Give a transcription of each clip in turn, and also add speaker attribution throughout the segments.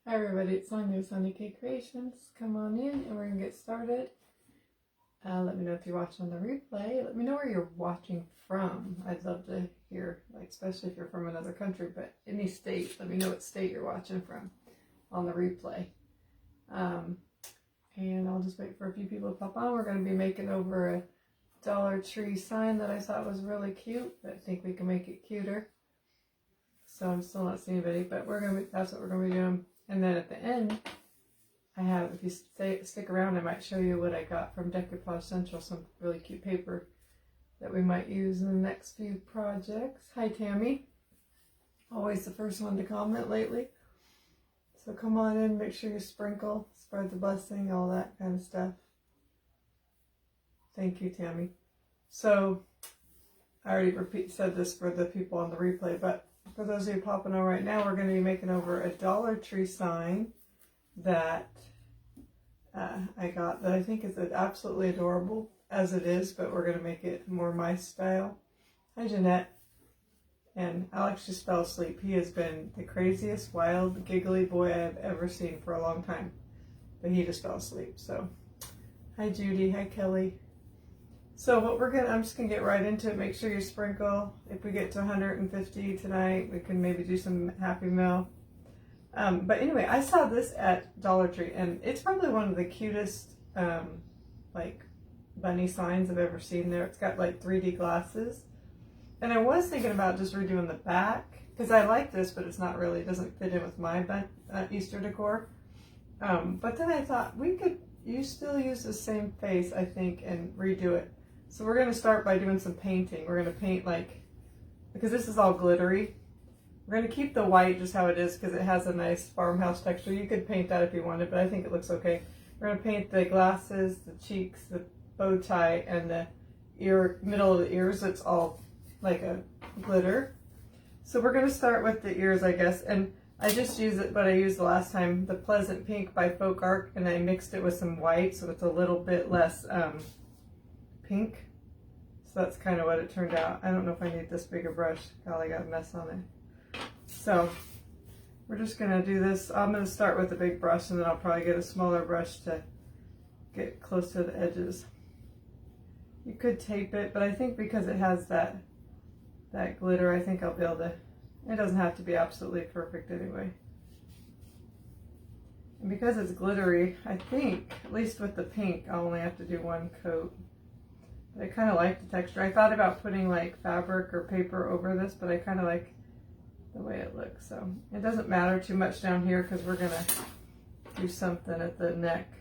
Speaker 1: Hi everybody, it's Sonia with Sonia K Creations. Come on in and we're going to get started. Let me know if you're watching on the replay. Let me know where you're watching from. I'd love to hear, like, especially if you're from another country, but any state, let me know what state you're watching from on the replay. And I'll just wait for a few people to pop on. We're going to be making over a Dollar Tree sign that I thought was really cute, but I think we can make it cuter. So I'm still not seeing anybody, but that's what we're going to be doing. And then at the end, I have, if you stick around, I might show you what I got from Decoupage Central, some really cute paper that we might use in the next few projects. Hi Tammy, always the first one to comment lately. So come on in, make sure you sprinkle, spread the blessing, all that kind of stuff. Thank you, Tammy. So I already said this for the people on the replay, but for those of you popping on right now, we're going to be making over a Dollar Tree sign that I got, that I think is absolutely adorable as it is, but we're going to make it more my style. Hi Jeanette. And Alex just fell asleep. He has been the craziest, wild, giggly boy I have ever seen for a long time, but he just fell asleep. So hi Judy, hi Kelly. So what I'm just gonna get right into it. Make sure you sprinkle. If we get to 150 tonight, we can maybe do some Happy Meal. But anyway, I saw this at Dollar Tree, and it's probably one of the cutest like bunny signs I've ever seen there. It's got like 3D glasses, and I was thinking about just redoing the back because I like this, but it's not really, it doesn't fit in with my Easter decor. But then I thought you still use the same face, I think, and redo it. So we're going to start by doing some painting. We're going to paint because this is all glittery. We're going to keep the white just how it is because it has a nice farmhouse texture. You could paint that if you wanted, but I think it looks okay. We're going to paint the glasses, the cheeks, the bow tie, and the middle of the ears. It's all like a glitter. So we're going to start with the ears, I guess. And I just use it, but I used the last time, the Pleasant Pink by Folk Art, and I mixed it with some white, so it's a little bit less pink. So that's kind of what it turned out. I don't know if I need this bigger brush. Golly, got a mess on it. So we're just going to do this. I'm going to start with a big brush, and then I'll probably get a smaller brush to get close to the edges. You could tape it, but I think because it has that glitter, I think I'll be able to. It doesn't have to be absolutely perfect anyway. And because it's glittery, I think, at least with the pink, I'll only have to do one coat. But I kind of like the texture. I thought about putting like fabric or paper over this, but I kind of like the way it looks. So it doesn't matter too much down here because we're going to do something at the neck.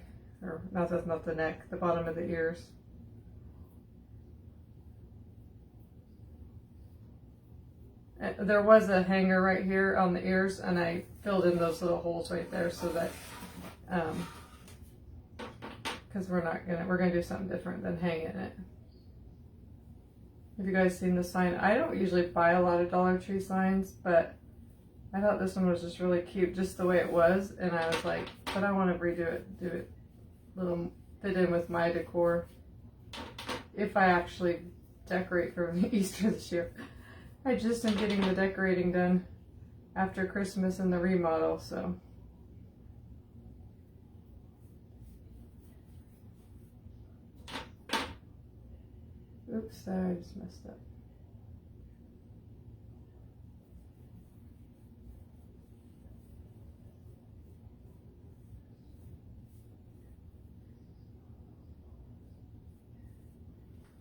Speaker 1: Or not, that's not the neck, the bottom of the ears. There was a hanger right here on the ears, and I filled in those little holes right there so that, because we're gonna do something different than hanging it. Have you guys seen this sign? I don't usually buy a lot of Dollar Tree signs, but I thought this one was just really cute, just the way it was, and I was like, but I want to redo it, do it fit in with my decor, if I actually decorate for Easter this year. I just am getting the decorating done after Christmas and the remodel, so. Oops, sorry, I just messed up.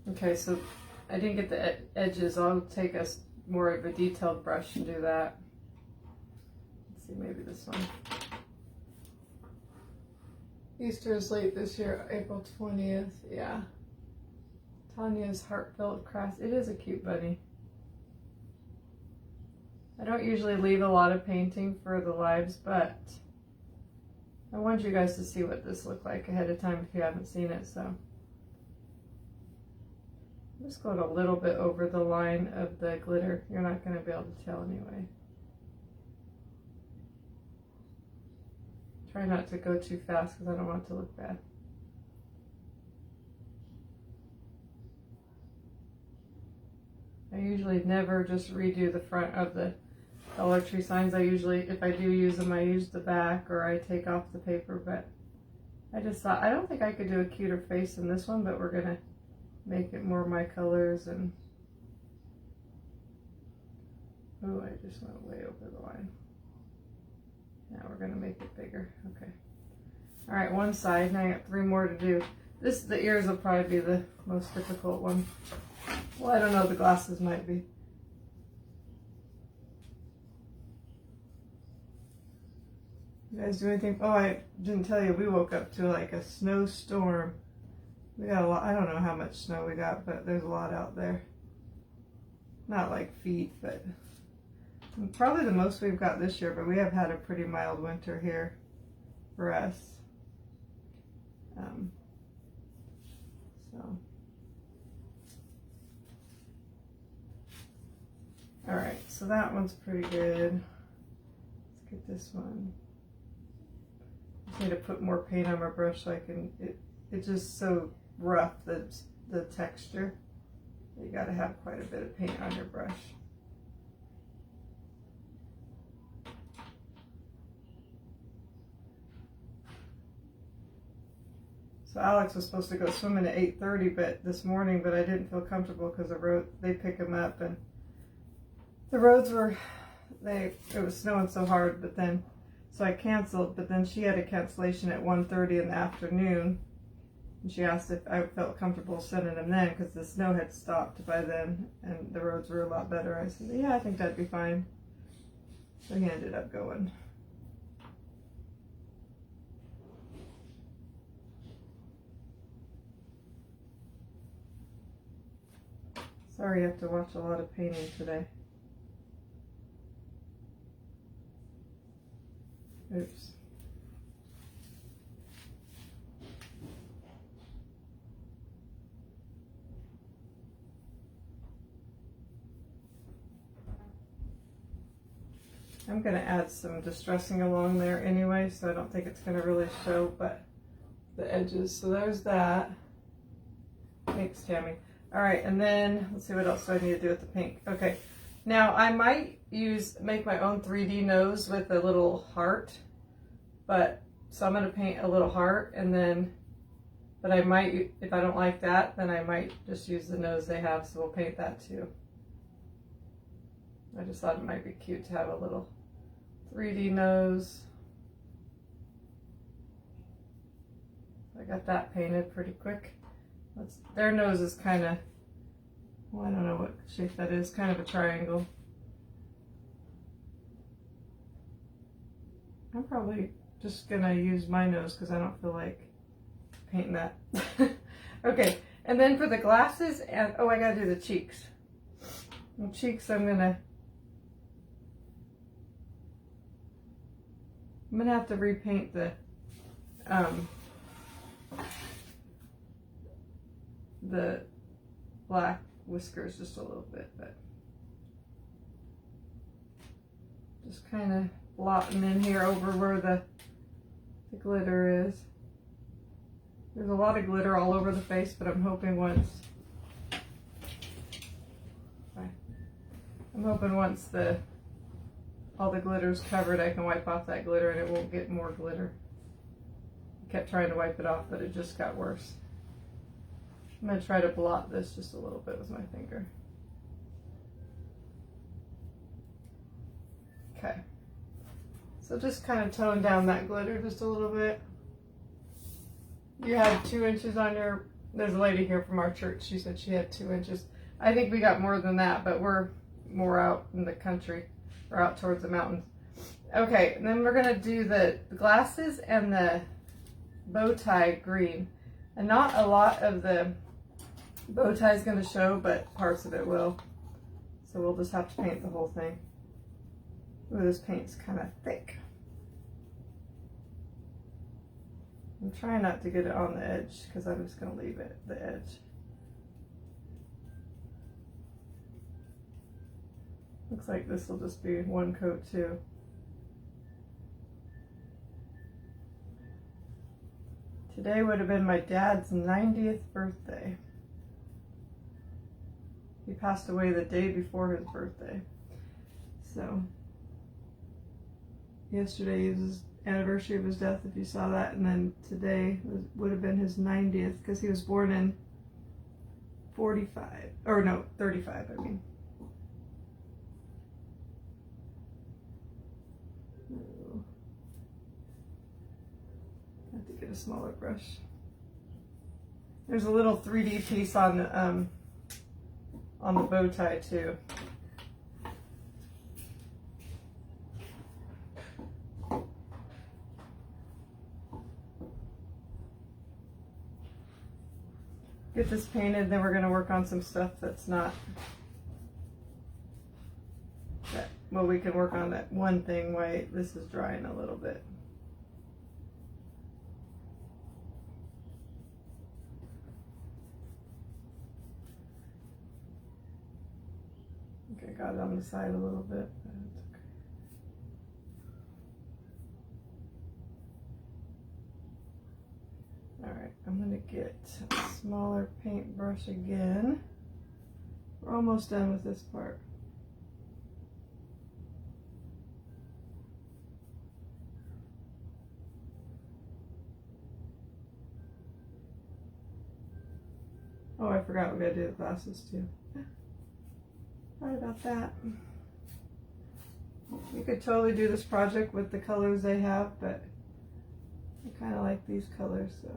Speaker 1: Okay, so I didn't get the edges. I'll take more of a detailed brush and do that. Let's see, maybe this one. Easter is late this year, April 20th. Yeah. Tanya's Heartfelt Crafts. It is a cute bunny. I don't usually leave a lot of painting for the lives, but I want you guys to see what this looked like ahead of time if you haven't seen it, so. I'm just going a little bit over the line of the glitter. You're not going to be able to tell anyway. Try not to go too fast because I don't want it to look bad. I usually never just redo the front of the Dollar Tree signs. I usually, if I do use them, I use the back or I take off the paper, but I just thought, I don't think I could do a cuter face than this one, but we're going to make it more my colors. And oh, I just went way over the line. Now we're going to make it bigger. Okay. All right, one side. Now I got 3 more to do. The ears will probably be the most difficult one. Well, I don't know, the glasses might be. You guys do anything? Oh, I didn't tell you, we woke up to like a snowstorm. We got a lot, I don't know how much snow we got, but there's a lot out there. Not like feet, but probably the most we've got this year, but we have had a pretty mild winter here for us. All right, so that one's pretty good. Let's get this one. I just need to put more paint on my brush so I can, it's just so rough, the texture. You gotta have quite a bit of paint on your brush. So Alex was supposed to go swimming at 8:30 this morning, but I didn't feel comfortable because the road, they pick him up and the roads were, it was snowing so hard, but then, so I canceled, but then she had a cancellation at 1:30 in the afternoon. And she asked if I felt comfortable sending him then because the snow had stopped by then and the roads were a lot better. I said, yeah, I think that'd be fine. So he ended up going. Sorry, you have to watch a lot of painting today. Oops. I'm going to add some distressing along there anyway, so I don't think it's going to really show, but the edges. So there's that. Thanks, Tammy. All right, and then let's see what else do I need to do with the pink. Okay, now I might make my own 3D nose with a little heart, but so I'm going to paint a little heart, and then, but I might, if I don't like that, then I might just use the nose they have, so we'll paint that too. I just thought it might be cute to have a little 3D nose. I got that painted pretty quick. Their nose is kind of, well, I don't know what shape that is, kind of a triangle. I'm probably just gonna use my nose because I don't feel like painting that. Okay, and then for the glasses, and oh, I gotta do the cheeks. The cheeks, I'm gonna have to repaint the black whiskers just a little bit, but just kind of blotting in here over where the glitter is. There's a lot of glitter all over the face, but I'm hoping once all the glitter's covered, I can wipe off that glitter and it won't get more glitter. I kept trying to wipe it off, but it just got worse. I'm going to try to blot this just a little bit with my finger. Okay. So just kind of tone down that glitter just a little bit. You had 2 inches on your, there's a lady here from our church, she said she had 2 inches. I think we got more than that, but we're more out in the country, or out towards the mountains. Okay, and then we're going to do the glasses and the bow tie green. And not a lot of the bow tie is going to show, but parts of it will. So we'll just have to paint the whole thing. Ooh, this paint's kind of thick. I'm trying not to get it on the edge because I'm just going to leave it at the edge. Looks like this will just be one coat too. Today would have been my dad's 90th birthday. He passed away the day before his birthday. So yesterday is his anniversary of his death, if you saw that, and then today would have been his 90th because he was born in 45, or no, 35, I mean. I have to get a smaller brush. There's a little 3D piece on the bow tie too. Get this painted, then we're going to work on some stuff that's not that. Well, we can work on that one thing while this is drying a little bit. Okay, got it on the side a little bit. But it's okay. Alright, I'm going to get a smaller paintbrush again. We're almost done with this part. Oh, I forgot we gotta do the glasses too. Sorry about that. You could totally do this project with the colors they have, but I kind of like these colors, so.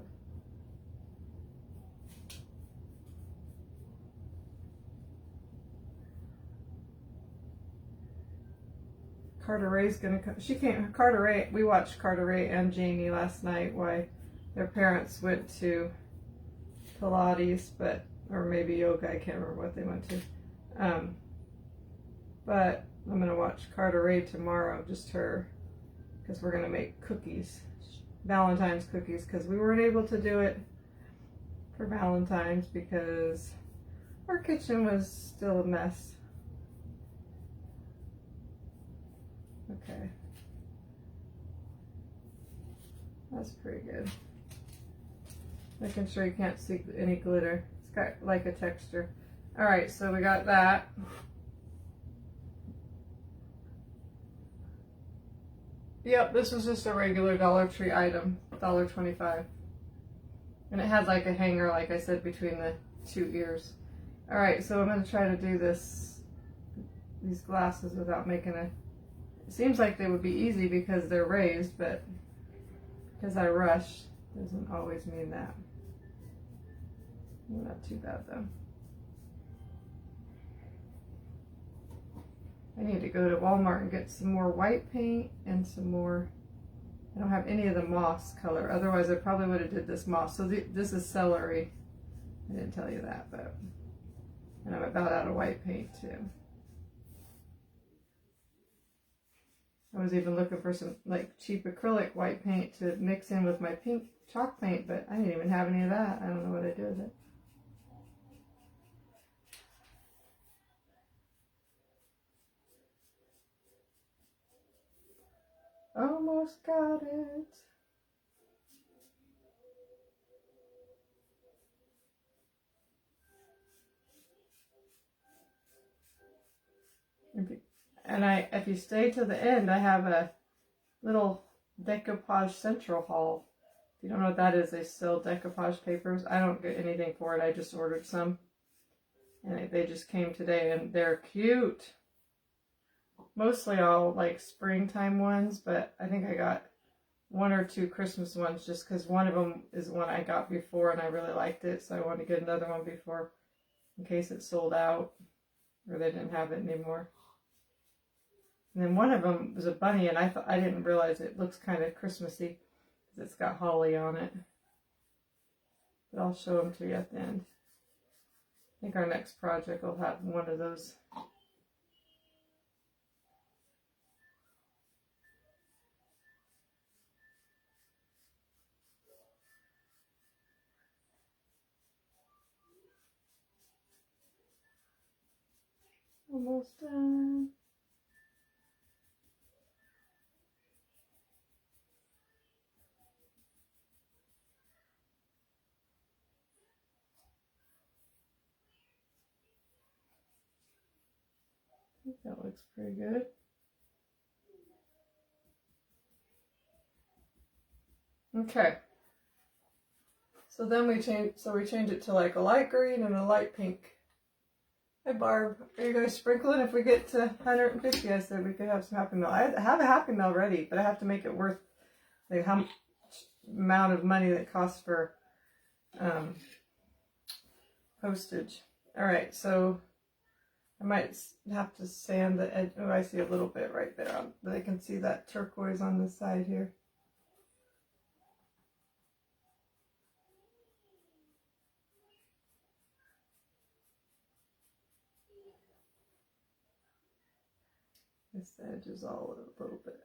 Speaker 1: Carter Ray's gonna come. She came. Carter Ray. We watched Carter Ray and Jamie last night. Why their parents went to Pilates, or maybe yoga. I can't remember what they went to. But I'm gonna watch Carter Ray tomorrow, just her, because we're gonna make cookies, Valentine's cookies, because we weren't able to do it for Valentine's because our kitchen was still a mess. Okay, that's pretty good. Making sure you can't see any glitter. It's got like a texture. All right, so we got that. Yep, this was just a regular Dollar Tree item, $1.25. And it had like a hanger, like I said, between the two ears. All right, so I'm gonna try to do these glasses without making a, it seems like they would be easy because they're raised, but because I rush doesn't always mean that. Not too bad though. I need to go to Walmart and get some more white paint and some more. I don't have any of the moss color. Otherwise, I probably would have did this moss. So this is celery. I didn't tell you that, but. And I'm about out of white paint too. I was even looking for some like cheap acrylic white paint to mix in with my pink chalk paint, but I didn't even have any of that. I don't know what I did with it. Almost got it. If you stay to the end, I have a little decoupage central haul. If you don't know what that is, they sell decoupage papers. I don't get anything for it. I just ordered some. And they just came today and they're cute. Mostly all like springtime ones, but I think I got one or two Christmas ones just because one of them is one I got before and I really liked it. So I wanted to get another one before in case it sold out or they didn't have it anymore. And then one of them was a bunny, and I didn't realize it looks kind of Christmassy because it's got holly on it. But I'll show them to you at the end. I think our next project will have one of those. Almost done. I think that looks pretty good. Okay. So then we change it to like a light green and a light pink. Hey Barb, are you guys sprinkling? If we get to 150, I said we could have some Happy Meal. I have a Happy Meal ready, but I have to make it worth the amount of money that costs for postage. All right, so I might have to sand the edge. Oh, I see a little bit right there. But I can see that turquoise on this side here. This edge is all a little bit.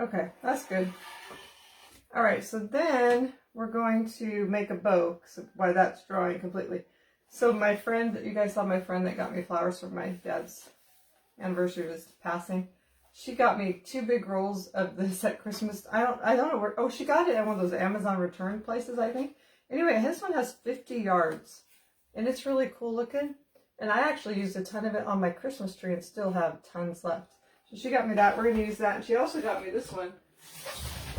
Speaker 1: Okay, that's good. All right, so then we're going to make a bow. So why that's drawing completely. So my friend, you guys saw my friend that got me flowers for my dad's anniversary of his passing. She got me 2 big rolls of this at Christmas. I don't know where. Oh, she got it at one of those Amazon return places, I think. Anyway, this one has 50 yards, and it's really cool looking. And I actually used a ton of it on my Christmas tree and still have tons left. So she got me that. We're gonna use that. And she also got me this one,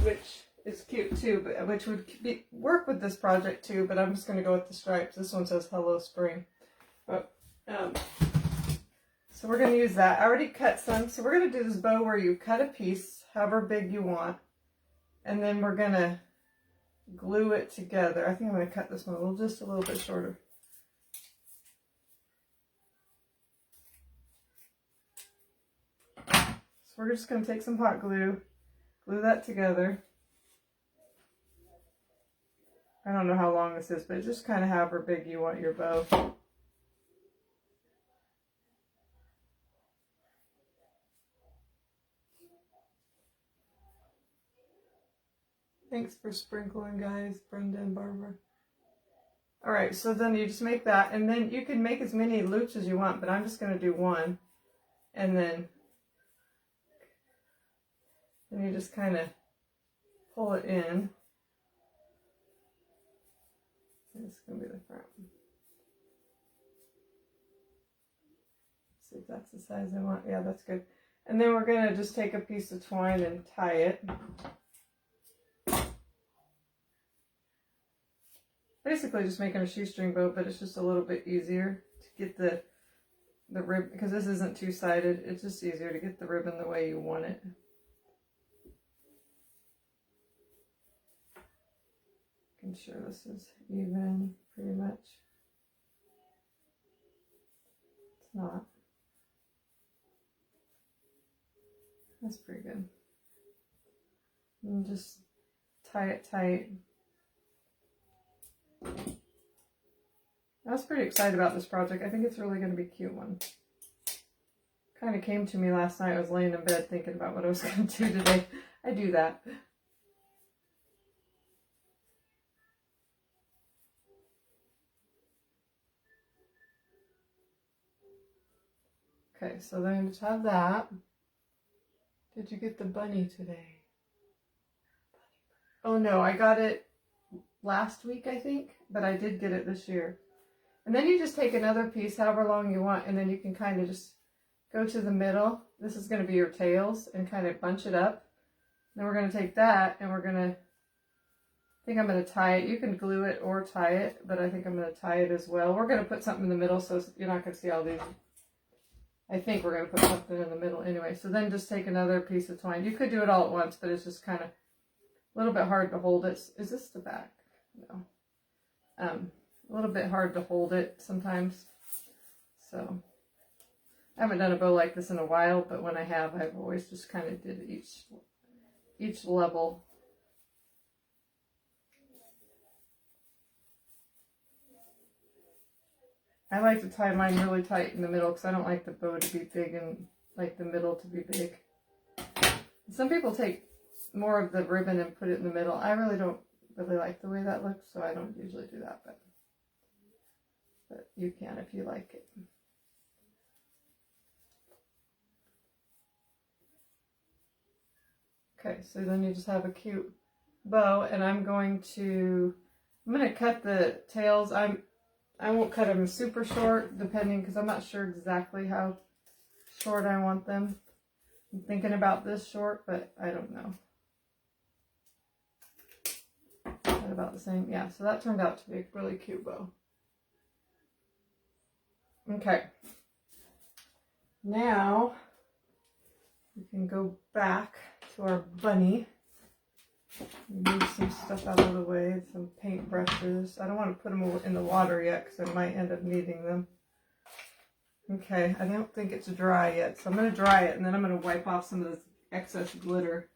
Speaker 1: which is cute too, but which would work with this project too. But I'm just gonna go with the stripes. This one says "Hello Spring." But, so we're going to use that. I already cut some. So we're going to do this bow where you cut a piece, however big you want. And then we're going to glue it together. I think I'm going to cut this one just a little bit shorter. So we're just going to take some hot glue, glue that together. I don't know how long this is, but just kind of however big you want your bow. Thanks for sprinkling, guys, Brenda and Barbara. All right, so then you just make that, and then you can make as many loops as you want, but I'm just going to do one, and then you just kind of pull it in. This is going to be the front. See if that's the size I want. Yeah, that's good. And then we're going to just take a piece of twine and tie it. Basically just making a shoestring bow, but it's just a little bit easier to get the ribbon, because this isn't two-sided. It's just easier to get the ribbon the way you want it. Making sure this is even, pretty much. It's not. That's pretty good. And just tie it tight. I was pretty excited about this project. I think it's really going to be a cute one. Kind of came to me last night. I was laying in bed thinking about what I was going to do today. I do that. Okay, so then just have that. Did you get the bunny today? Oh no, I got it last week, I think, but I did get it this year. And then you just take another piece, however long you want, and then you can kind of just go to the middle. This is going to be your tails, and kind of bunch it up. Then we're going to take that, and we're going to, I think I'm going to tie it. You can glue it or tie it, but I think I'm going to tie it as well. We're going to put something in the middle, so you're not going to see all these. I think we're going to put something in the middle anyway. So then just take another piece of twine. You could do it all at once, but it's just kind of a little bit hard to hold it. Is this the back? No. A little bit hard to hold it sometimes. So I haven't done a bow like this in a while, but when I have, I've always just kind of did each level. I like to tie mine really tight in the middle because I don't like the bow to be big and like the middle to be big. Some people take more of the ribbon and put it in the middle. I really don't really like the way that looks, so I don't usually do that, but you can if you like it. Okay, so then you just have a cute bow, and I'm going to cut the tails. I I won't cut them super short, depending, because I'm not sure exactly how short I want them. I'm thinking about this short, but I don't know. About the same. Yeah, so that turned out to be a really cute bow. Okay. Now we can go back to our bunny. Move some stuff out of the way, some paint brushes. I don't want to put them in the water yet because I might end up needing them. Okay, I don't think it's dry yet, so I'm going to dry it and then I'm going to wipe off some of this excess glitter.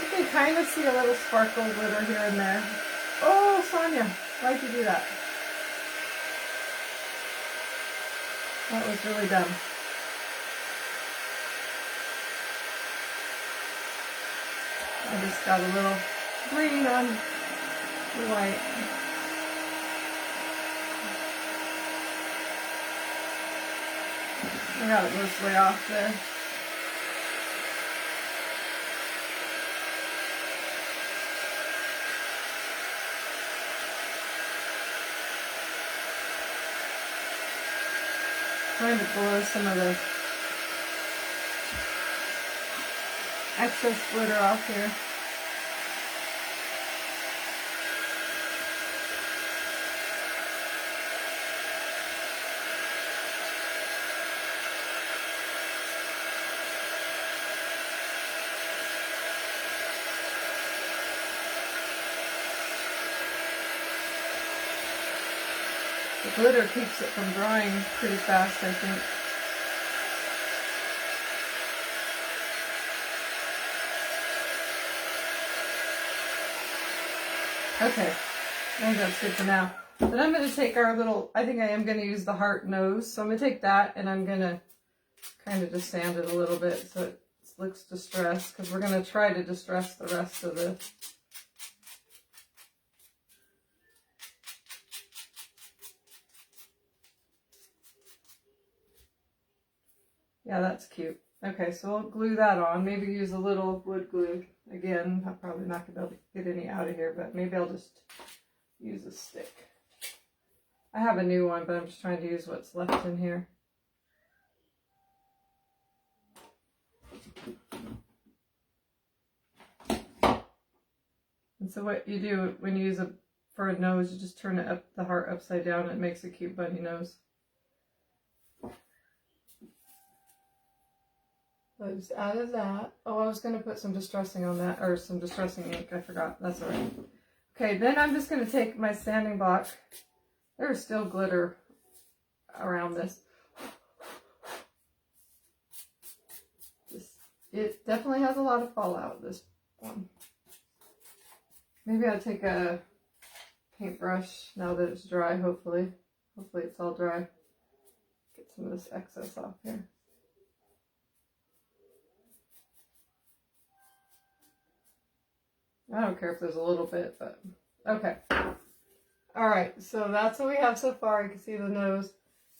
Speaker 1: You can kind of see a little sparkle glitter here and there. Oh, Sonia, why'd you do that? That was really dumb. I just got a little green on the white. I got it most way off there. Trying to blow some of the excess glitter off here. The glitter keeps it from drying pretty fast, I think. Okay, I think that's good for now. Then I'm going to take our little, I think I am going to use the heart nose. So I'm going to take that and I'm going to kind of just sand it a little bit so it looks distressed, because we're going to try to distress the rest of the yeah, that's cute. Okay, so I'll glue that on. Maybe use a little wood glue. Again, I'm probably not going to be able to get any out of here, but maybe I'll just use a stick. I have a new one, but I'm just trying to use what's left in here. And so what you do when you use it for a nose, you just turn it up, the heart upside down, and it makes a cute bunny nose. So I just added that. Oh, I was going to put some distressing on that, or some distressing ink. I forgot. That's all right. Okay, then I'm just going to take my sanding block. There's still glitter around this. It definitely has a lot of fallout, this one. Maybe I'll take a paintbrush now that it's dry, hopefully. Hopefully it's all dry. Get some of this excess off here. I don't care if there's a little bit, but okay. All right, so that's what we have so far. You can see the nose.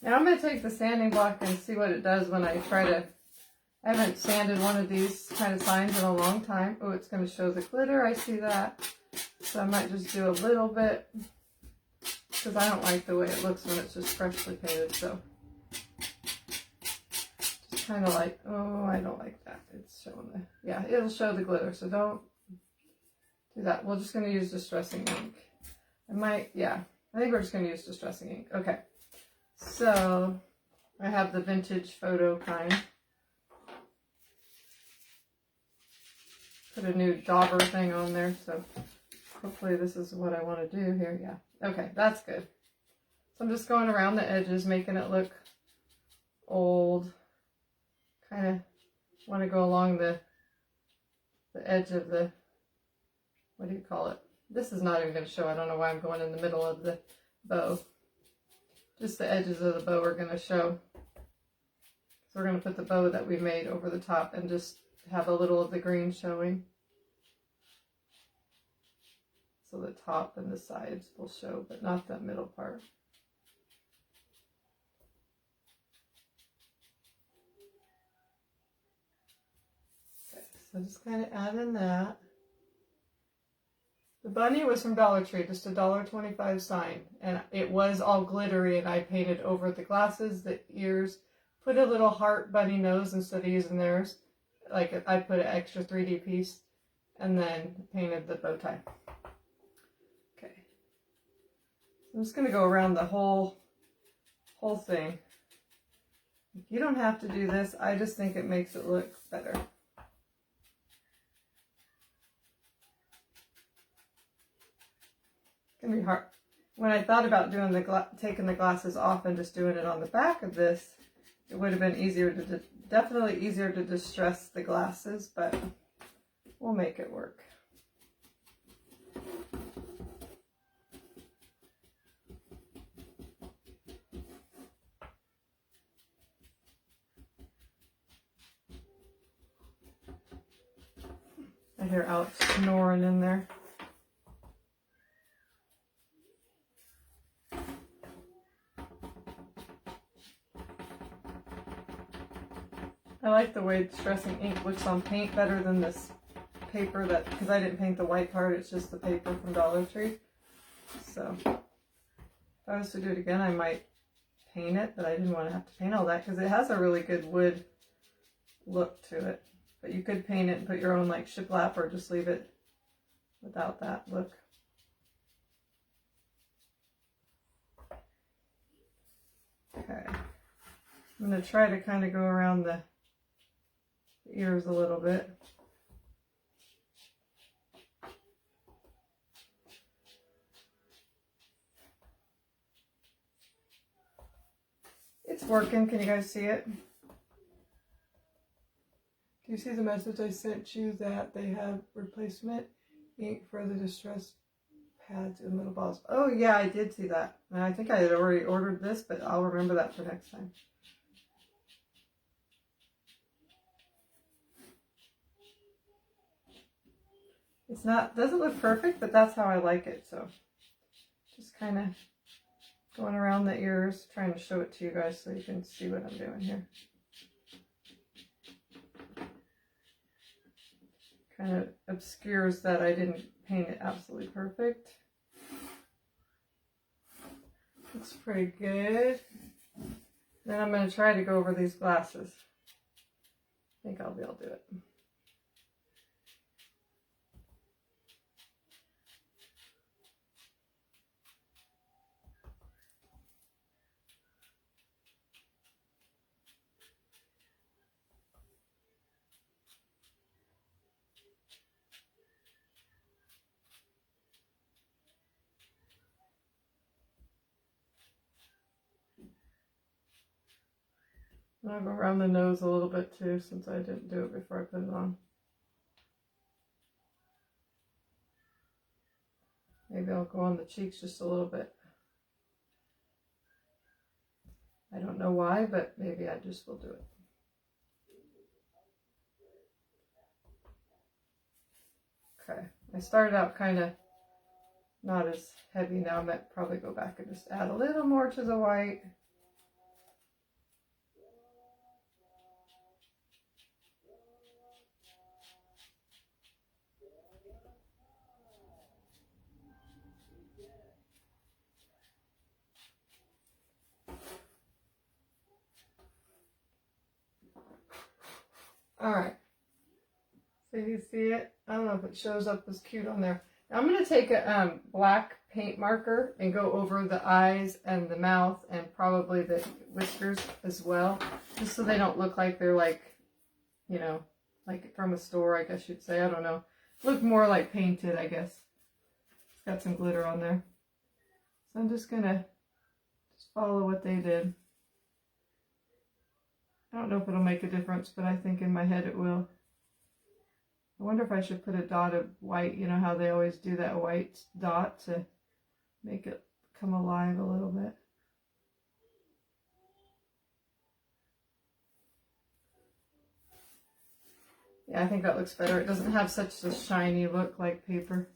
Speaker 1: Now I'm going to take the sanding block and see what it does when I try to... I haven't sanded one of these kind of signs in a long time. Oh, it's going to show the glitter. I see that. So I might just do a little bit, because I don't like the way it looks when it's just freshly painted. So just kind of like, oh, I don't like that. It's showing the... Yeah, it'll show the glitter, so don't do that. We're just going to use distressing ink. I think we're just going to use distressing ink. Okay, so I have the vintage photo kind. Put a new dauber thing on there, so hopefully this is what I want to do here. Yeah, okay, that's good. So I'm just going around the edges, making it look old. Kind of want to go along the edge of the, what do you call it? This is not even going to show. I don't know why I'm going in the middle of the bow. Just the edges of the bow are going to show. So we're going to put the bow that we made over the top and just have a little of the green showing. So the top and the sides will show, but not that middle part. So just kind of add in that. The bunny was from Dollar Tree, just a $1.25 sign. And it was all glittery, and I painted over the glasses, the ears, put a little heart bunny nose instead of using theirs. Like I put an extra 3D piece, and then painted the bow tie. Okay. I'm just going to go around the whole thing. You don't have to do this. I just think it makes it look better. It's going to be hard. When I thought about doing taking the glasses off and just doing it on the back of this, it would have been easier to, definitely easier to distress the glasses, but we'll make it work. I hear Alex snoring in there. I like the way distressing ink looks on paint better than this paper because I didn't paint the white part, it's just the paper from Dollar Tree. So if I was to do it again, I might paint it, but I didn't want to have to paint all that because it has a really good wood look to it. But you could paint it and put your own like shiplap or just leave it without that look. Okay. I'm going to try to kind of go around the ears a little bit. It's working. Can you guys see it? Do you see the message I sent you that they have replacement ink for the distress pads and little balls? Oh yeah, I did see that. And I think I had already ordered this, but I'll remember that for next time. It's not, doesn't look perfect, but that's how I like it. So just kind of going around the ears, trying to show it to you guys so you can see what I'm doing here. Kind of obscures that I didn't paint it absolutely perfect. Looks pretty good. Then I'm going to try to go over these glasses. I think I'll be able to do it. I'll go around the nose a little bit too, since I didn't do it before I put it on. Maybe I'll go on the cheeks just a little bit. I don't know why, but maybe I just will do it. Okay, I started out kind of not as heavy now. I might probably go back and just add a little more to the white. All right, so you see it? I don't know if it shows up as cute on there. Now I'm going to take a black paint marker and go over the eyes and the mouth and probably the whiskers as well, just so they don't look like they're like, you know, like from a store, I guess you'd say. I don't know. Look more like painted, I guess. It's got some glitter on there. So I'm just going to follow what they did. I don't know if it'll make a difference, but I think in my head it will. I wonder if I should put a dot of white, you know how they always do that white dot to make it come alive a little bit. Yeah, I think that looks better. It doesn't have such a shiny look like paper.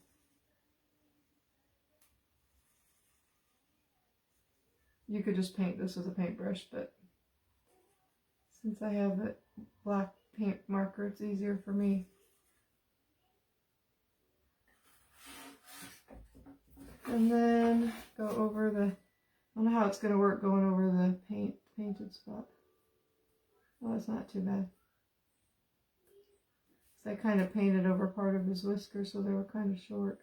Speaker 1: You could just paint this with a paintbrush, but since I have a black paint marker, it's easier for me. And then go over the, I don't know how it's going to work going over the painted spot. Oh, it's not too bad. So I kind of painted over part of his whiskers, so they were kind of short.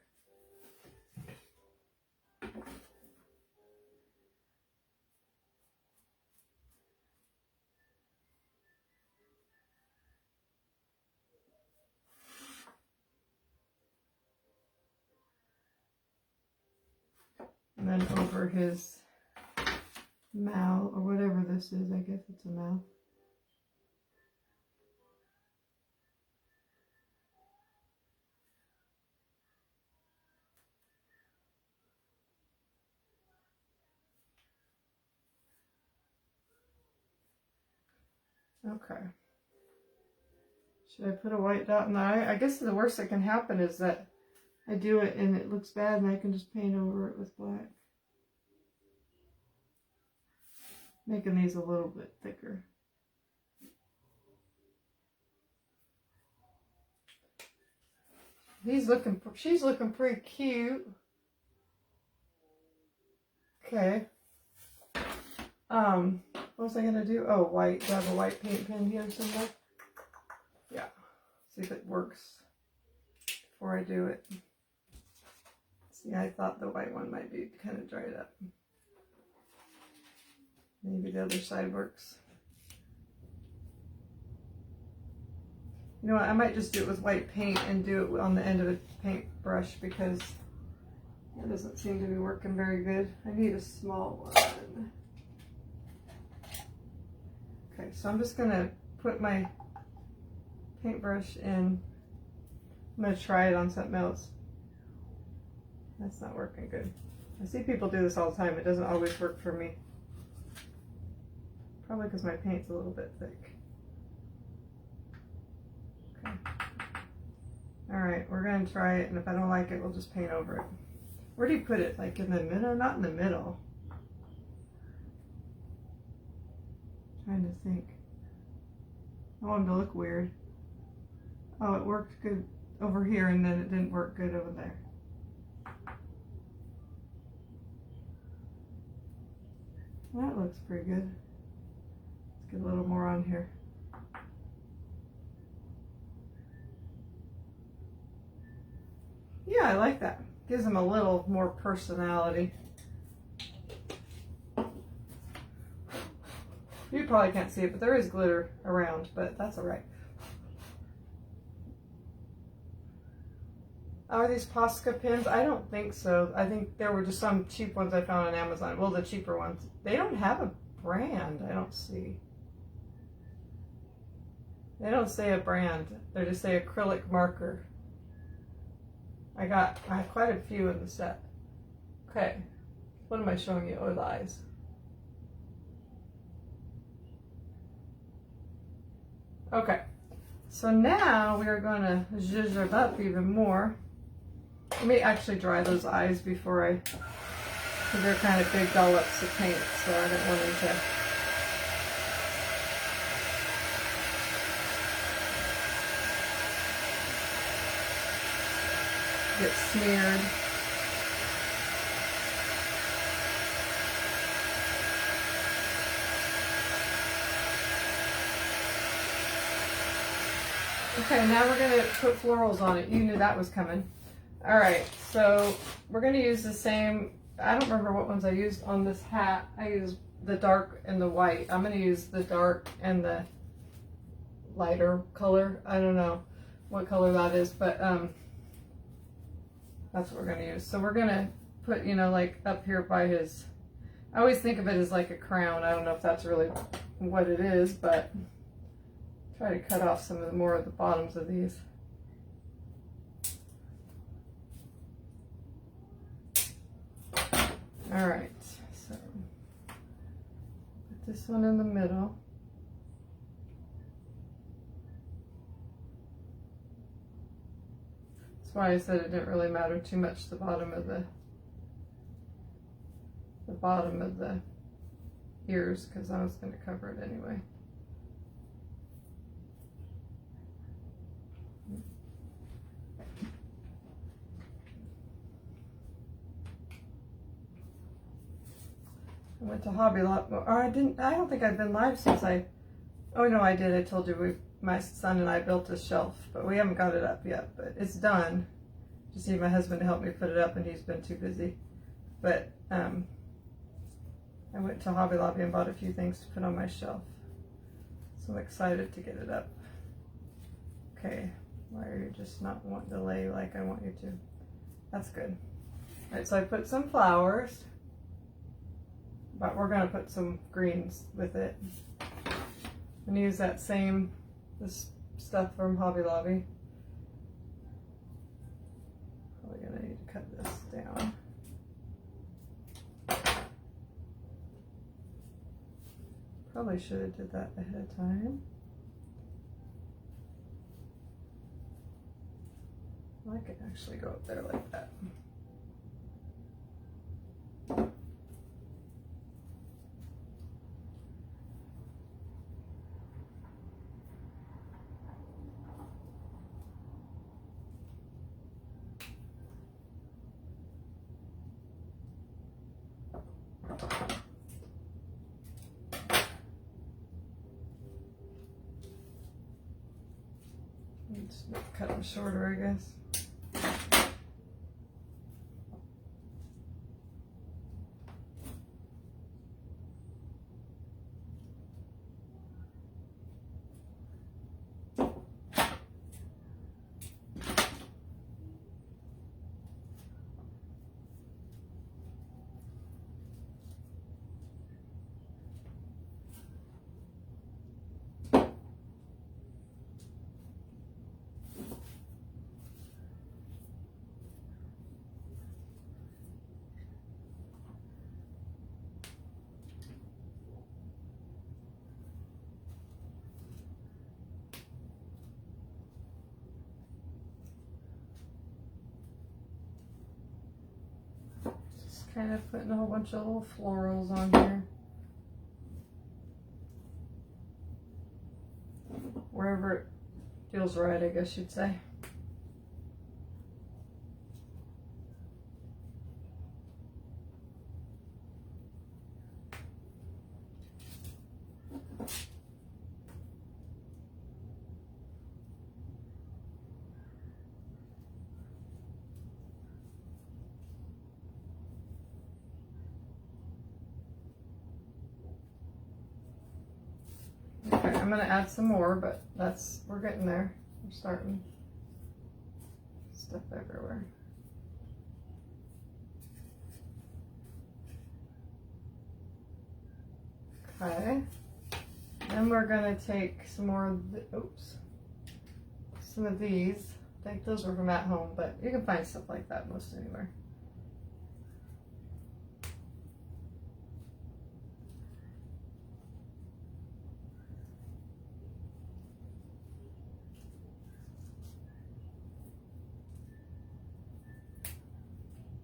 Speaker 1: And then over his mouth, or whatever this is, I guess it's a mouth. Okay. Should I put a white dot in the eye? I guess the worst that can happen is that I do it and it looks bad and I can just paint over it with black. Making these a little bit thicker. She's looking pretty cute. Okay. What was I gonna do? Oh, white. Do I have a white paint pen here somewhere? Yeah. See if it works before I do it. See, I thought the white one might be kind of dried up. Maybe the other side works. You know what, I might just do it with white paint and do it on the end of a paintbrush because it doesn't seem to be working very good. I need a small one. Okay, so I'm just gonna put my paintbrush in. I'm gonna try it on something else. That's not working good. I see people do this all the time. It doesn't always work for me. Probably because my paint's a little bit thick. Okay. Alright, we're going to try it, and if I don't like it, we'll just paint over it. Where do you put it? Like in the middle? Not in the middle. Trying to think. I want them to look weird. Oh, it worked good over here, and then it didn't work good over there. That looks pretty good. Let's get a little more on here. Yeah, I like that. Gives them a little more personality. You probably can't see it, but there is glitter around, but that's alright. Are these Posca pins? I don't think so. I think there were just some cheap ones I found on Amazon. Well, the cheaper ones. They don't have a brand, I don't see. They don't say a brand. They just say acrylic marker. I have quite a few in the set. Okay. What am I showing you? Oh, the eyes. Okay. So now we are going to zhuzh them up even more. Let me actually dry those eyes before because they're kind of big dollops of paint, so I don't want them to get smeared. Okay, now we're going to put florals on it. You knew that was coming. Alright, so we're going to use the same, I don't remember what ones I used on this hat. I used the dark and the white. I'm going to use the dark and the lighter color. I don't know what color that is, but that's what we're going to use. So we're going to put, you know, like up here by his, I always think of it as like a crown. I don't know if that's really what it is, but try to cut off some of the more of the bottoms of these. All right, so put this one in the middle. That's why I said it didn't really matter too much the bottom of the ears, because I was going to cover it anyway. I went to Hobby Lobby, or I don't think I've been live since oh no, I did. I told you my son and I built a shelf, but we haven't got it up yet, but it's done. Just need my husband to help me put it up, and he's been too busy. But I went to Hobby Lobby and bought a few things to put on my shelf. So I'm excited to get it up. Okay, why are you just not wanting to lay like I want you to? That's good. All right, so I put some flowers, but we're gonna put some greens with it. I'm gonna use this stuff from Hobby Lobby. Probably gonna need to cut this down. Probably should have did that ahead of time. I can actually go up there like that. Just cut them shorter, I guess. Kind of putting a whole bunch of little florals on here. Wherever it feels right, I guess you'd say. Okay, I'm gonna add some more, but we're getting there. We're starting. Stuff everywhere. Okay. Then we're gonna take some more of some of these. I think those were from At Home, but you can find stuff like that most anywhere.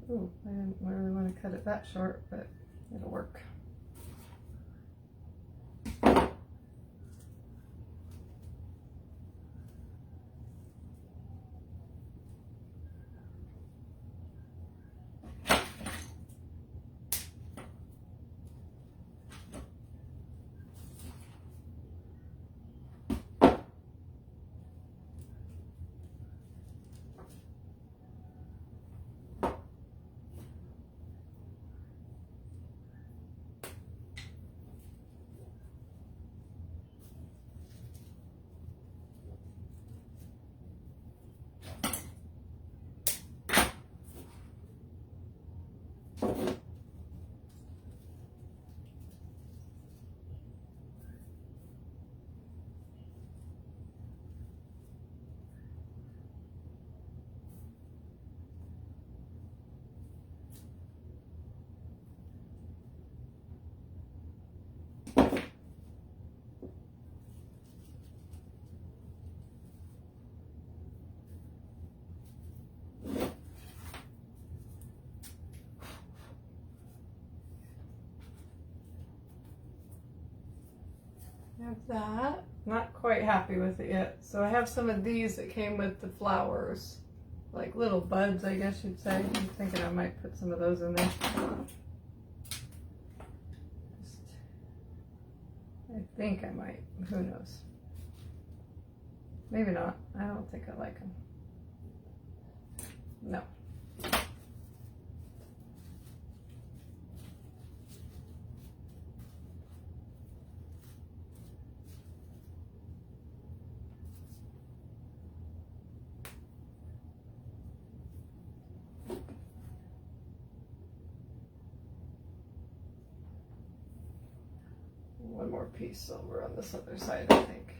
Speaker 1: Ooh, I didn't really want to cut it that short, but it'll work. Have that. Not quite happy with it yet. So I have some of these that came with the flowers. Like little buds, I guess you'd say. I'm thinking I might put some of those in there. I think I might. Who knows? Maybe not. I don't think I like them. No. One more piece over on this other side, I think.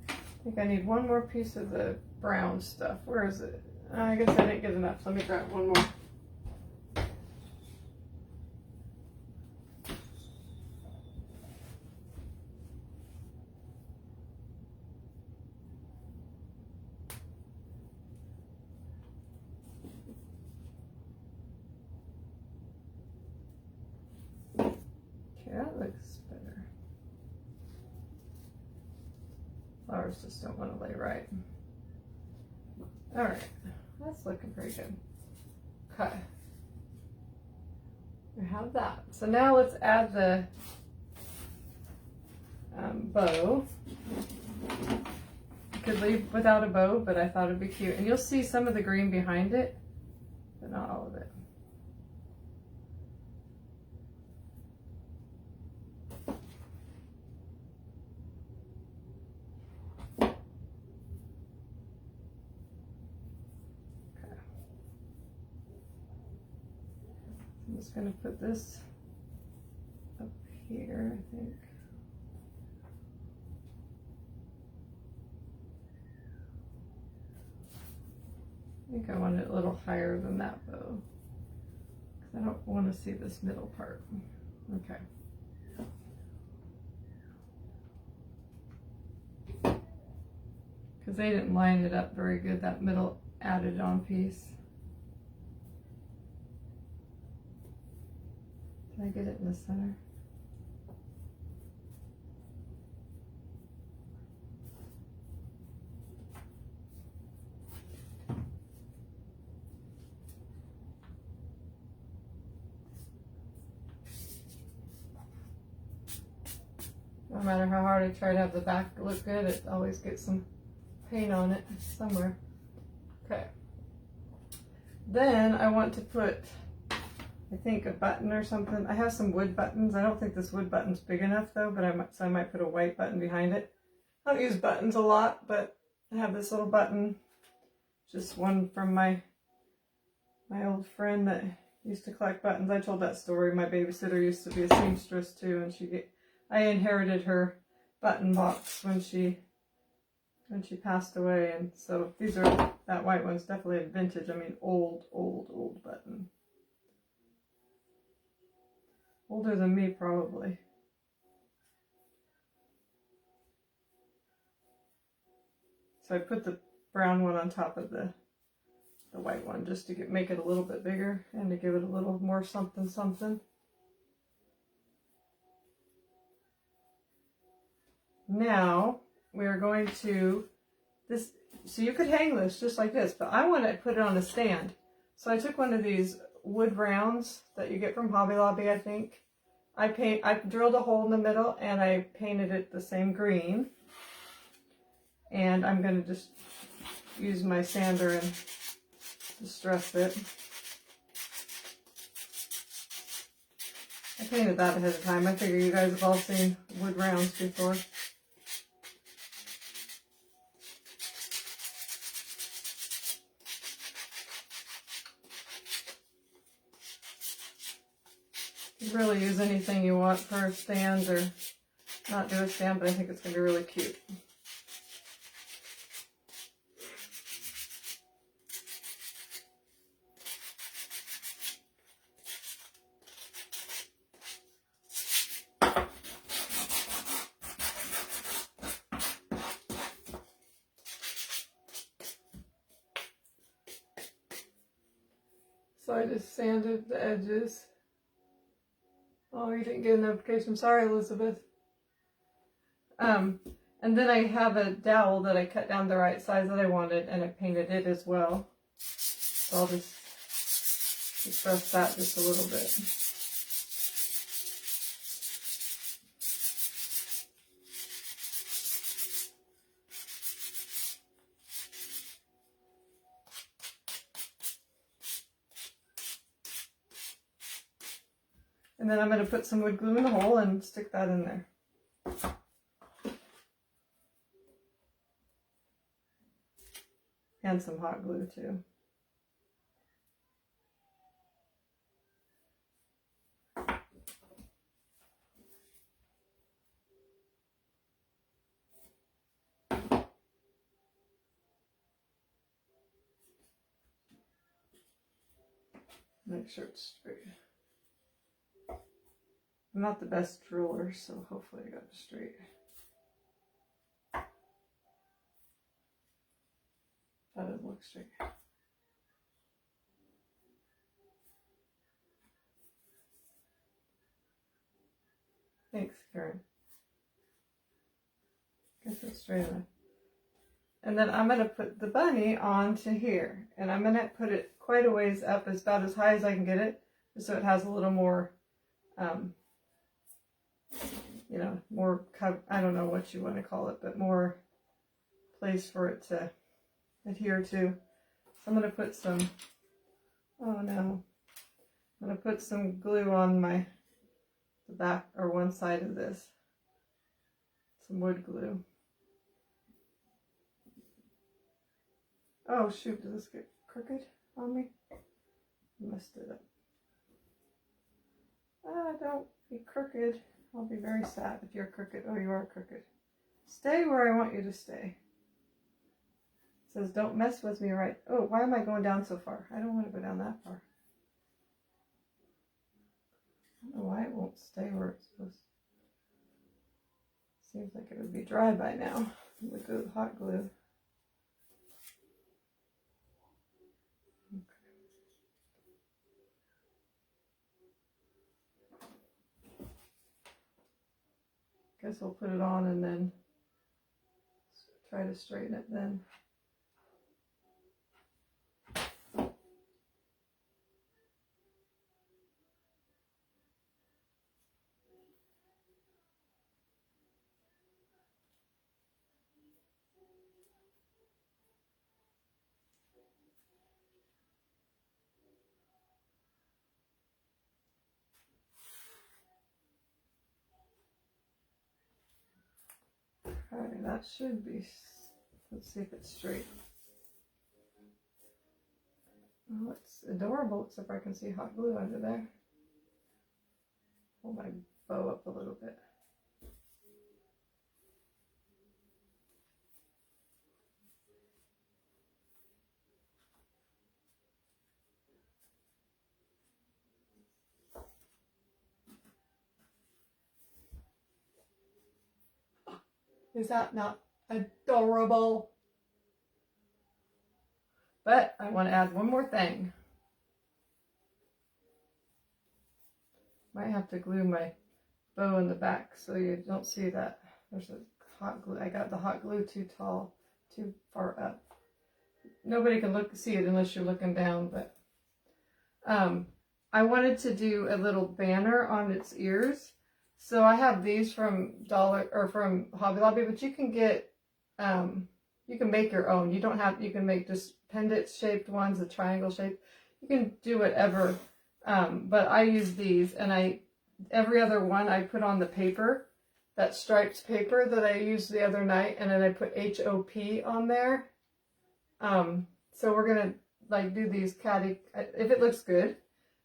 Speaker 1: I think I need one more piece of the brown stuff. Where is it? I guess I didn't get enough. Let me grab one more. Okay, that looks better. Flowers just don't want to lay right. All right, that's looking pretty good. Okay, we have that. So now let's add the bow. You could leave without a bow, but I thought it'd be cute. And you'll see some of the green behind it, but not all of it. I'm just going to put this up here, I think. I think I want it a little higher than that bow, because I don't want to see this middle part. Okay. Because they didn't line it up very good, that middle added on piece. Did I get it in the center? No matter how hard I try to have the back look good, it always gets some paint on it somewhere. Okay. Then I want to put, I think, a button or something. I have some wood buttons. I don't think this wood button's big enough though, but I might put a white button behind it. I don't use buttons a lot, but I have this little button, just one from my old friend that used to collect buttons. I told that story. My babysitter used to be a seamstress too, and I inherited her button box when she passed away, and so these are, that white one's definitely a vintage. I mean, old button. Older than me, probably. So I put the brown one on top of the white one just to make it a little bit bigger and to give it a little more something something. Now we are going to this, so you could hang this just like this, but I want to put it on a stand. So I took one of these wood rounds that you get from Hobby Lobby, I think. I drilled a hole in the middle and I painted it the same green. And I'm going to just use my sander and distress it. I painted that ahead of time. I figure you guys have all seen wood rounds before. You can really use anything you want for a stand, or not do a stand, but I think it's going to be really cute. So I just sanded the edges. Oh, you didn't get a notification. Sorry, Elizabeth. And then I have a dowel that I cut down the right size that I wanted, and I painted it as well. So I'll just press that just a little bit. And then I'm going to put some wood glue in the hole and stick that in there. And some hot glue too. Make sure it's straight. I'm not the best driller, so hopefully I got it straight. That doesn't look straight. Thanks, Karen. Guess it's straight enough. And then I'm going to put the bunny onto here. And I'm going to put it quite a ways up, about as high as I can get it, just so it has a little more, you know, more, I don't know what you want to call it, but more place for it to adhere to. So I'm going to put some, oh no, I'm going to put some glue on the back or one side of this. Some wood glue. Oh shoot, did this get crooked on me? I messed it up. Don't be crooked. I'll be very sad if you're crooked. Oh, you are crooked. Stay where I want you to stay. It says, don't mess with me, right? Oh, why am I going down so far? I don't want to go down that far. I don't know why it won't stay where it's supposed to. Seems like it would be dry by now with the hot glue. Guess I'll put it on and then try to straighten it then. Alright, that should be, let's see if it's straight. Oh, it's adorable, except I can see hot glue under there. Hold my bow up a little bit. Is that not adorable? But I want to add one more thing. Might have to glue my bow in the back so you don't see that. There's a hot glue. I got the hot glue too far up. Nobody can see it unless you're looking down, but I wanted to do a little banner on its ears. So I have these from from Hobby Lobby, but you can get, you can make your own. You can make just pendant shaped ones, a triangle shape. You can do whatever, but I use these, and every other one I put on the paper, that striped paper that I used the other night, and then I put HOP on there. So we're gonna do these catty, if it looks good.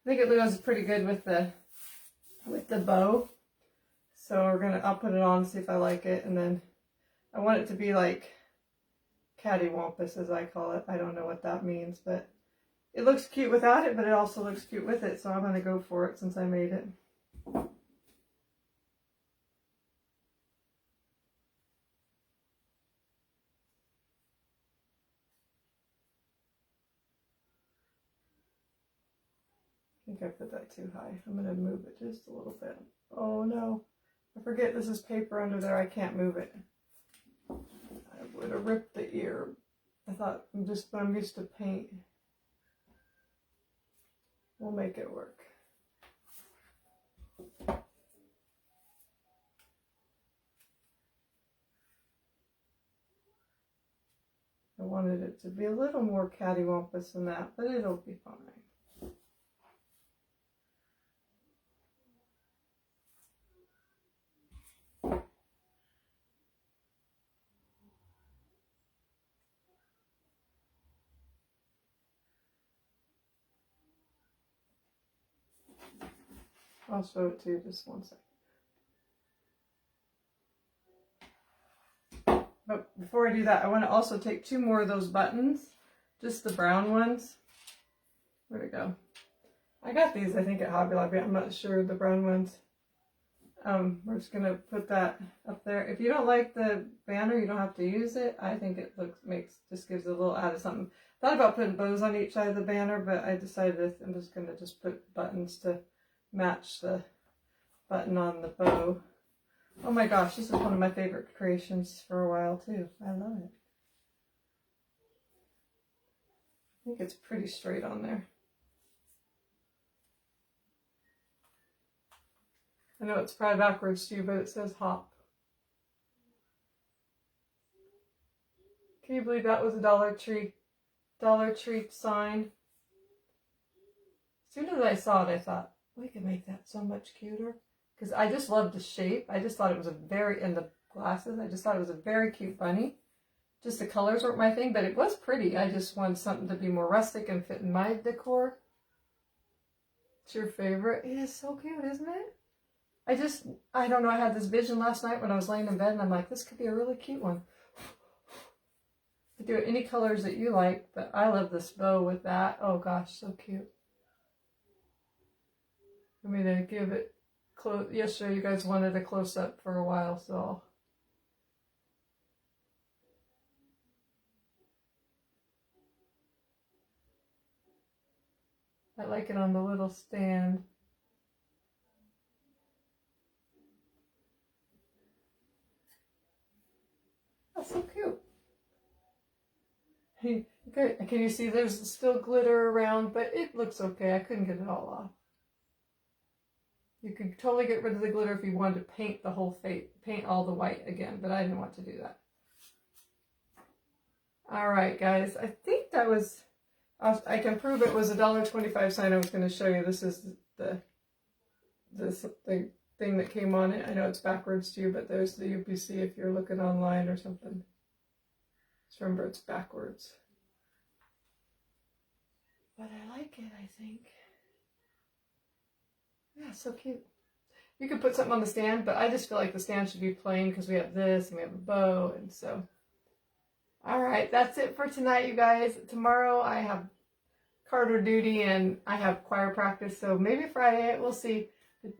Speaker 1: I think it goes pretty good with the bow. So I'll put it on, see if I like it, and then I want it to be like cattywampus, as I call it. I don't know what that means, but it looks cute without it, but it also looks cute with it, so I'm going to go for it since I made it. I think I put that too high. I'm going to move it just a little bit. Oh no, I forget this is paper under there. I can't move it. I would have ripped the ear. I thought I'm used to paint. We'll make it work. I wanted it to be a little more cattywampus than that, but it'll be fine. I'll show it to you just one second. But before I do that, I want to also take 2 more of those buttons, just the brown ones. Where'd it go? I got these, I think, at Hobby Lobby. I'm not sure, the brown ones. We're just going to put that up there. If you don't like the banner, you don't have to use it. I think it just gives a little add of something. Thought about putting bows on each side of the banner, but I decided I'm just going to put buttons to match the button on the bow. Oh my gosh, this is one of my favorite creations for a while too. I love it. I think it's pretty straight on there. I know it's probably backwards too, but it says hop. Can you believe that was a Dollar Tree sign? As soon as I saw it, I thought, we could make that so much cuter. Because I just loved the shape. I just thought it was in the glasses, I just thought it was a very cute bunny. Just the colors weren't my thing, but it was pretty. I just wanted something to be more rustic and fit in my decor. It's your favorite? It is so cute, isn't it? I don't know, I had this vision last night when I was laying in bed and I'm like, this could be a really cute one. You do it any colors that you like, but I love this bow with that. Oh gosh, so cute. I'm going to give it close. Yesterday you guys wanted a close-up for a while, so I like it on the little stand. That's so cute. Hey, okay, can you see there's still glitter around, but it looks okay. I couldn't get it all off. You could totally get rid of the glitter if you wanted to paint the whole face, paint all the white again, but I didn't want to do that. All right, guys, I think that was, I can prove it was a $1.25 sign I was going to show you. This is the thing that came on it. I know it's backwards too, but there's the UPC if you're looking online or something. Just remember it's backwards. But I like it, I think. Yeah, so cute. You could put something on the stand, but I just feel like the stand should be plain because we have this and we have a bow, and so. All right, that's it for tonight, you guys. Tomorrow I have Carter duty and I have choir practice, so maybe Friday, we'll see.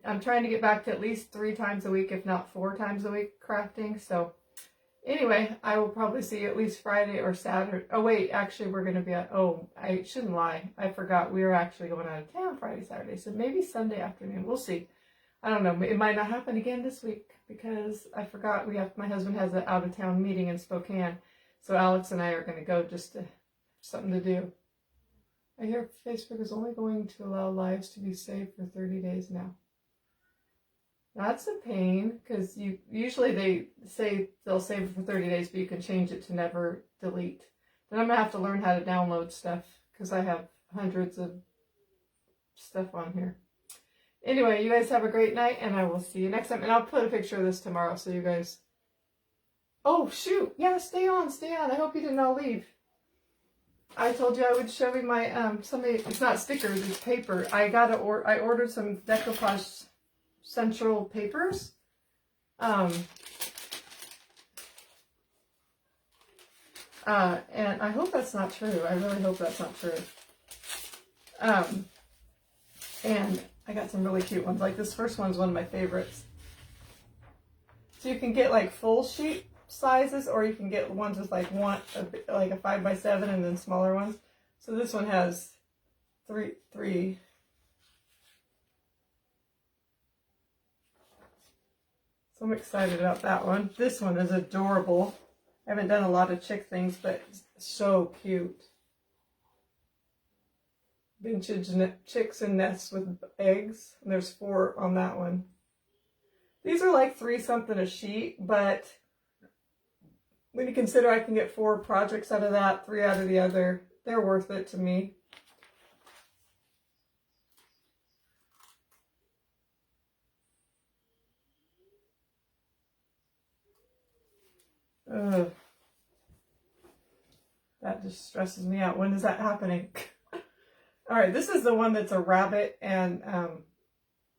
Speaker 1: I'm trying to get back to at least 3 times a week, if not 4 times a week crafting, so. Anyway, I will probably see you at least Friday or Saturday. Oh wait, actually we're going to be at, I shouldn't lie. I forgot we were actually going out of town Friday, Saturday. So maybe Sunday afternoon. We'll see. I don't know. It might not happen again this week because I forgot my husband has an out of town meeting in Spokane. So Alex and I are going to go just to something to do. I hear Facebook is only going to allow lives to be saved for 30 days now. That's a pain, because usually they say they'll save it for 30 days, but you can change it to never delete. Then I'm going to have to learn how to download stuff, because I have hundreds of stuff on here. Anyway, you guys have a great night, and I will see you next time. And I'll put a picture of this tomorrow, so you guys... Oh, shoot! Yeah, stay on. I hope you didn't all leave. I told you I would show you my, it's not stickers, it's paper. I ordered some decoupage central papers. And I hope that's not true. I really hope that's not true. And I got some really cute ones. Like this first one's one of my favorites. So you can get like full sheet sizes, or you can get ones with like a 5x7 and then smaller ones. So this one has three. So I'm excited about that one. This one is adorable. I haven't done a lot of chick things, but it's so cute. Vintage chicks and nests with eggs. And there's 4 on that one. These are like 3 something a sheet, but when you consider I can get 4 projects out of that, 3 out of the other, they're worth it to me. Ugh. That just stresses me out. When is that happening? All right, this is the one that's a rabbit, and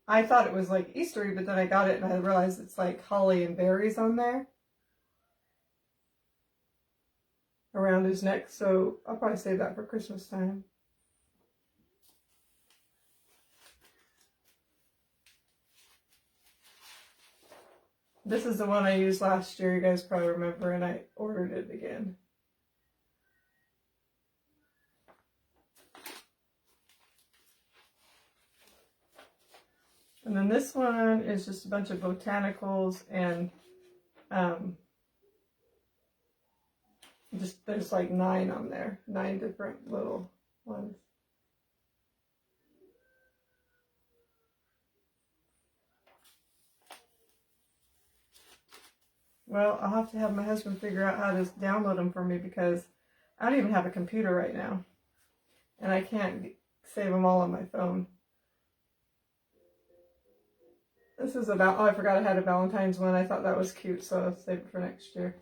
Speaker 1: I thought it was like Eastery, but then I got it and I realized it's like holly and berries on there around his neck. So I'll probably save that for Christmas time. This is the one I used last year, you guys probably remember, and I ordered it again. And then this one is just a bunch of botanicals, and just there's like 9 on there, 9 different little ones. Well, I'll have to have my husband figure out how to download them for me, because I don't even have a computer right now. And I can't save them all on my phone. This is about, oh, I forgot I had a Valentine's one. I thought that was cute, so I'll save it for next year.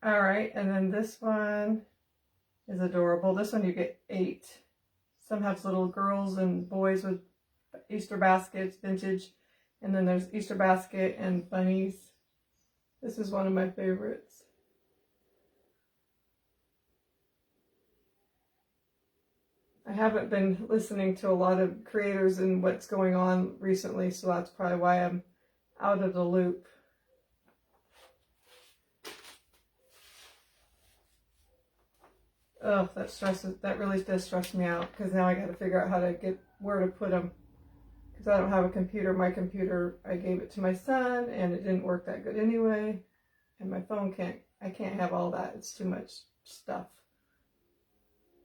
Speaker 1: All right, and then this one is adorable. This one you get 8. Some have little girls and boys with Easter baskets, vintage. And then there's Easter basket and bunnies. This is one of my favorites. I haven't been listening to a lot of creators and what's going on recently, so that's probably why I'm out of the loop. Oh, that really does stress me out, because now I got to figure out how to get where to put them, because I don't have a computer. My computer, I gave it to my son, and it didn't work that good anyway. And my phone I can't have all that. It's too much stuff.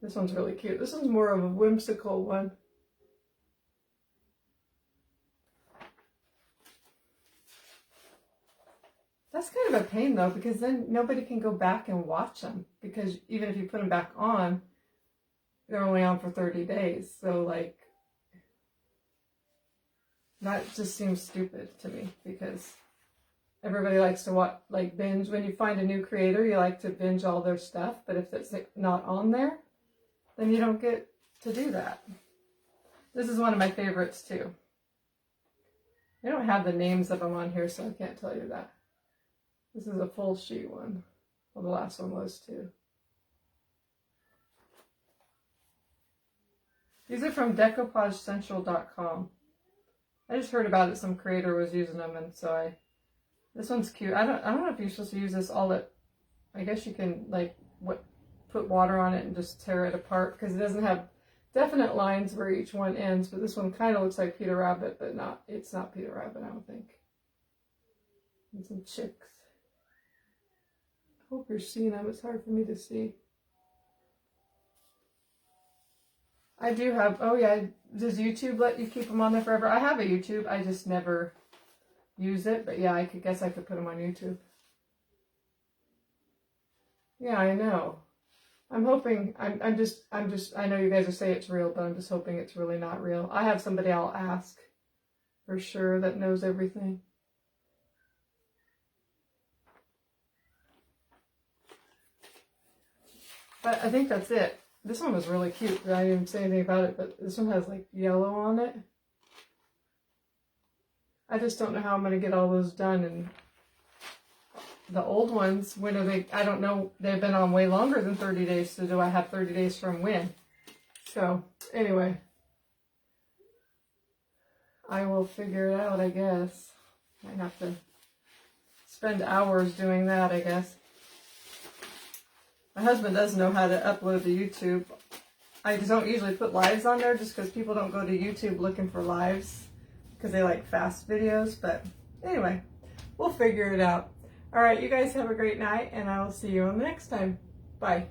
Speaker 1: This one's really cute. This one's more of a whimsical one. That's kind of a pain though, because then nobody can go back and watch them, because even if you put them back on, they're only on for 30 days. So like, that just seems stupid to me, because everybody likes to watch, like binge. When you find a new creator, you like to binge all their stuff, but if it's not on there, then you don't get to do that. This is one of my favorites too. I don't have the names of them on here, so I can't tell you that. This is a full sheet one. Well, the last one was too. These are from decoupagecentral.com. I just heard about it. Some creator was using them, and so this one's cute. I don't know if you're supposed to use this all at. I guess you can like put water on it and just tear it apart, because it doesn't have definite lines where each one ends. But this one kind of looks like Peter Rabbit, but not. It's not Peter Rabbit, I don't think. And some chicks. I hope you're seeing them. It's hard for me to see. I do have, oh yeah, does YouTube let you keep them on there forever? I have a YouTube, I just never use it, but yeah, guess I could put them on YouTube. Yeah, I know. I'm hoping, I'm just, I know you guys will say it's real, but I'm just hoping it's really not real. I have somebody I'll ask for sure that knows everything. But I think that's it. This one was really cute. I didn't say anything about it, but this one has like yellow on it. I just don't know how I'm going to get all those done. And the old ones, when are they? I don't know. They've been on way longer than 30 days. So do I have 30 days from when? So anyway, I will figure it out, I guess. I have to spend hours doing that, I guess. My husband does know how to upload to YouTube. I just don't usually put lives on there just because people don't go to YouTube looking for lives because they like fast videos. But anyway, we'll figure it out. All right, you guys have a great night, and I will see you on the next time. Bye.